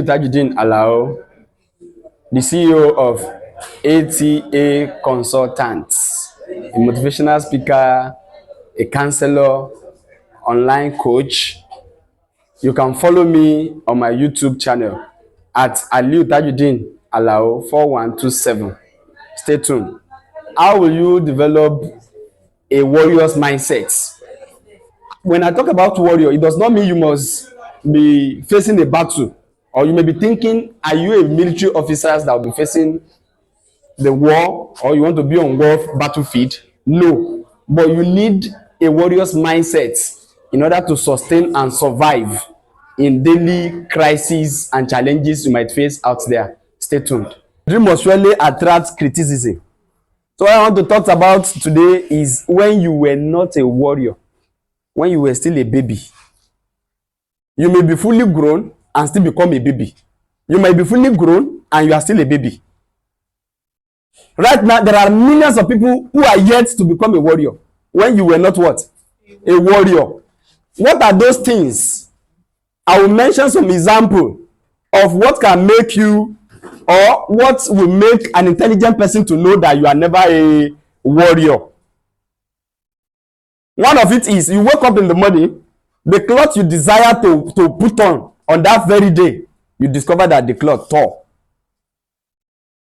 Tajudeen Alao, the CEO of ATA Consultants, a motivational speaker, a counselor, online coach. You can follow me on my YouTube channel at Aliu Tajudeen Alao 4127. Stay tuned. How will you develop a warrior's mindset? When I talk about warrior, it does not mean you must be facing a battle, or you may be thinking, are you a military officer that will be facing the war, or you want to be on war battlefield? No, but you need a warrior's mindset in order to sustain and survive in daily crises and challenges you might face out there. Stay tuned. Dream must surely attract criticism. So what I want to talk about today is when you were not a warrior, when you were still a baby. You may be fully grown and still become a baby. You may be fully grown and you are still a baby. Right now, there are millions of people who are yet to become a warrior when you were not what? A warrior. What are those things? I will mention some example of what can make you, or what will make an intelligent person to know that you are never a warrior. One of it is, you wake up in the morning, the cloth you desire to put on that very day, you discover that the cloth tore.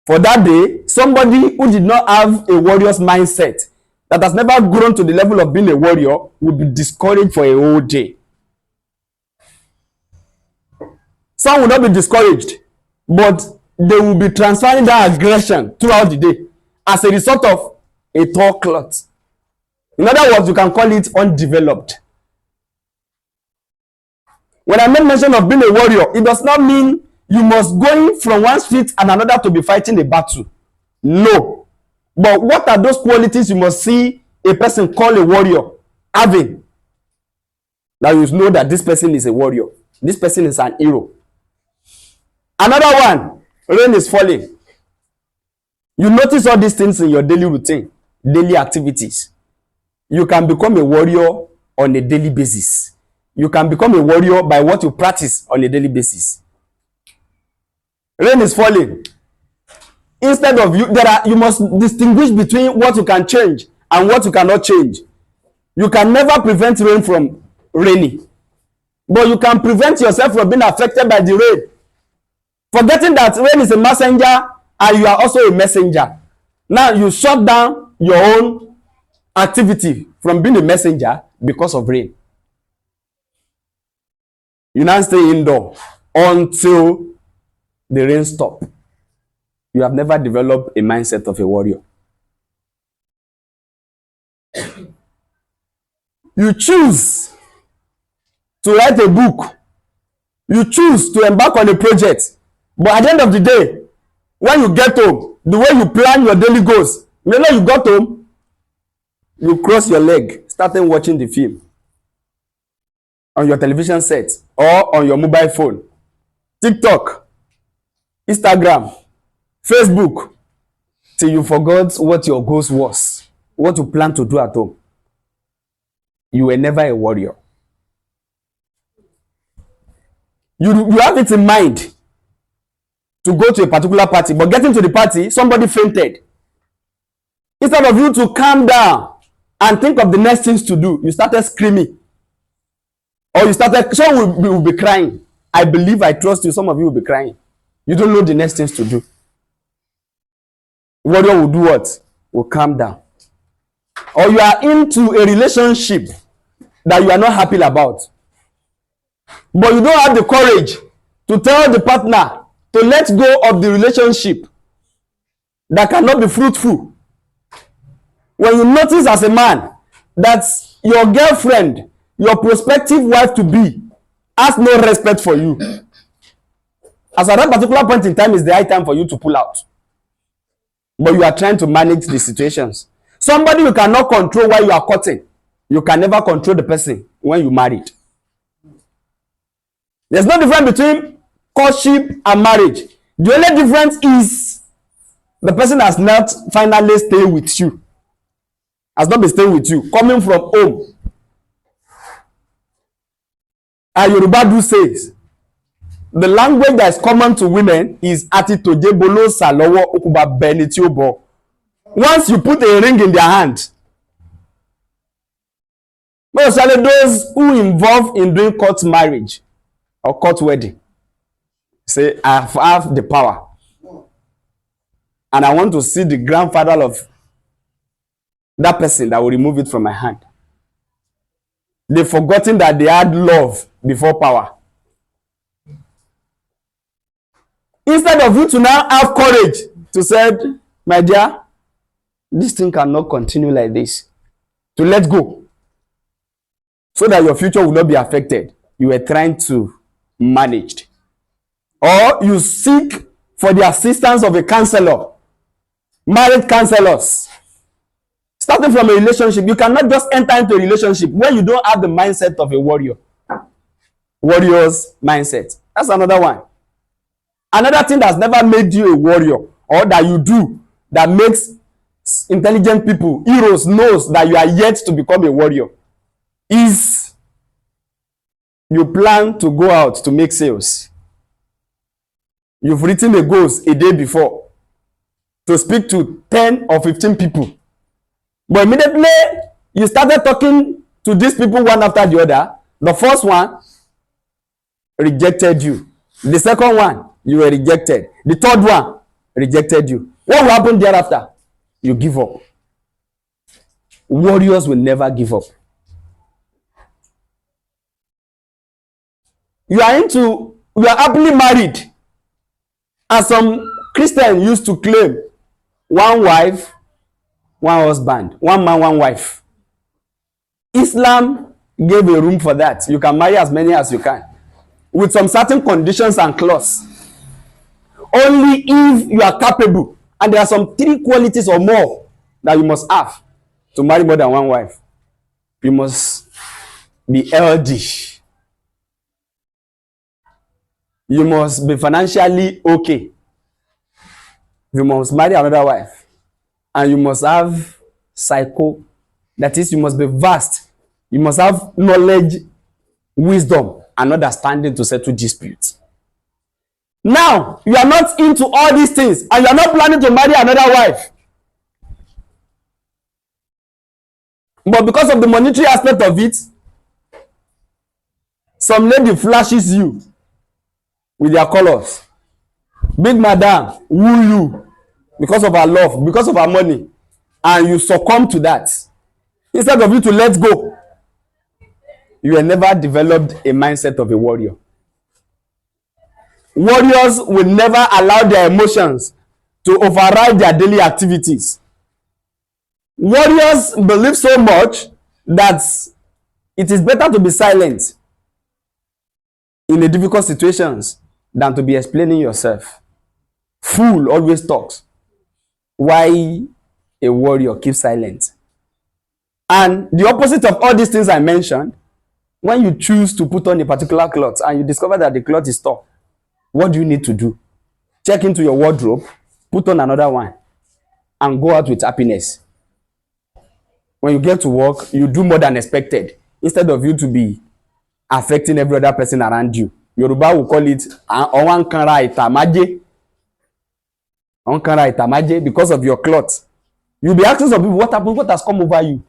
For that day, somebody who did not have a warrior's mindset, that has never grown to the level of being a warrior, will be discouraged for a whole day. Some will not be discouraged, but they will be transferring that aggression throughout the day as a result of a tore cloth. In other words, you can call it undeveloped. When I make mention of being a warrior, it does not mean you must go from one street and another to be fighting a battle. No. But what are those qualities you must see a person called a warrior having? Now you know that this person is a warrior. This person is an hero. Another one, rain is falling. You notice all these things in your daily routine, daily activities. You can become a warrior on a daily basis. You can become a warrior by what you practice on a daily basis. Rain is falling. Instead of you must distinguish between what you can change and what you cannot change. You can never prevent rain from raining, but you can prevent yourself from being affected by the rain. Forgetting that rain is a messenger and you are also a messenger. Now you shut down your own activity from being a messenger because of rain. You now stay indoor until the rain stops. You have never developed a mindset of a warrior. You choose to write a book. You choose to embark on a project. But at the end of the day, when you get home, the way you plan your daily goals, when you got home, you cross your leg, started watching the film on your television set or on your mobile phone, TikTok, Instagram, Facebook, till you forgot what your goals was, what you plan to do at home. You were never a warrior. You have it in mind to go to a particular party, but getting to the party, somebody fainted. Instead of you to calm down and think of the next things to do, you started screaming. Or you started, some will be crying. I believe, I trust you, some of you will be crying. You don't know the next things to do. Warrior will do what? Will calm down. Or you are into a relationship that you are not happy about, but you don't have the courage to tell the partner to let go of the relationship that cannot be fruitful. When you notice as a man that your girlfriend, your prospective wife-to-be, has no respect for you, as at that particular point in time is the high time for you to pull out. But you are trying to manage the situations. Somebody you cannot control while you are courting, you can never control the person when you married. There's no difference between courtship and marriage. The only difference is the person has not finally stayed with you, has not been staying with you, coming from home. And Yoruba do says, the language that is common to women is atitoje bolo salowo okuba beni ti o bo. Once you put a ring in their hand, especially those who involve in doing court marriage or court wedding, say, I have the power and I want to see the grandfather of that person that will remove it from my hand. They've forgotten that they had love before power. Instead of you to now have courage to say, my dear, this thing cannot continue like this, to let go so that your future will not be affected, you were trying to manage it. Or you seek for the assistance of a counselor, marriage counselors. Starting from a relationship, you cannot just enter into a relationship when you don't have the mindset of a warrior. Warrior's mindset. That's another one. Another thing that's never made you a warrior, or that you do, that makes intelligent people, heroes, knows that you are yet to become a warrior, is you plan to go out to make sales. You've written the goals a day before to speak to 10 or 15 people. But immediately you started talking to these people one after the other. The first one rejected you. The second one, you were rejected. The third one rejected you. What will happen thereafter? You give up. Warriors will never give up. You are happily married. As some Christians used to claim, one wife, one husband, one man, one wife. Islam gave a room for that. You can marry as many as you can, with some certain conditions and clauses. Only if you are capable, and there are some 3 qualities or more that you must have to marry more than one wife. You must be healthy. You must be financially okay. You must marry another wife. And you must have psycho. That is, you must be vast. You must have knowledge, wisdom, and understanding to settle disputes. Now, you are not into all these things, and you are not planning to marry another wife. But because of the monetary aspect of it, some lady flashes you with their colors. Big madam woo you because of her love, because of her money, and you succumb to that. Instead of you to let go, you have never developed a mindset of a warrior. Warriors will never allow their emotions to override their daily activities. Warriors believe so much that it is better to be silent in the difficult situations than to be explaining yourself. Fool always talks. Why a warrior keeps silent? And the opposite of all these things I mentioned, when you choose to put on a particular cloth and you discover that the cloth is torn, what do you need to do? Check into your wardrobe, put on another one, and go out with happiness. When you get to work, you do more than expected, instead of you to be affecting every other person around you. Yoruba will call it owankara itamaje. Owankara itamaje, because of your cloth. You'll be asking some people, what happened? What has come over you?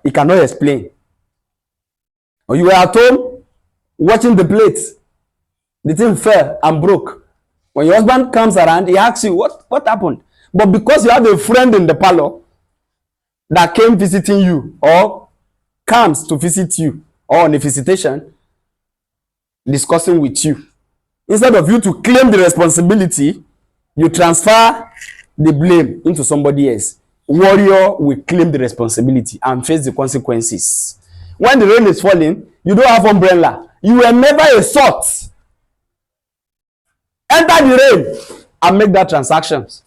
He cannot explain. Or you were at home watching the plate. The thing fell and broke. When your husband comes around, he asks you, what happened? But because you have a friend in the parlor that came visiting you, or comes to visit you, or on a visitation, discussing with you, instead of you to claim the responsibility, you transfer the blame into somebody else. Warrior will claim the responsibility and face the consequences. When the rain is falling, you don't have umbrella. You were never a sort. Enter the rain and make that transactions.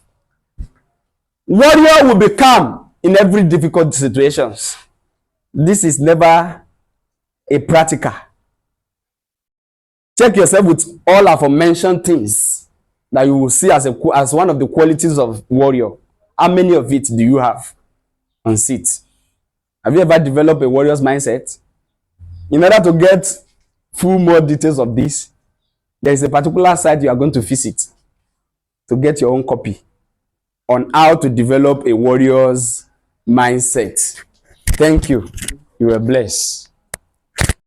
Warrior will be calm in every difficult situations. This is never a practical. Check yourself with all aforementioned things that you will see as one of the qualities of warrior. How many of it do you have on seat? Have you ever developed a warrior's mindset? In order to get full more details of this, There is a particular site you are going to visit to get your own copy on how to develop a warrior's mindset. Thank you. You were blessed.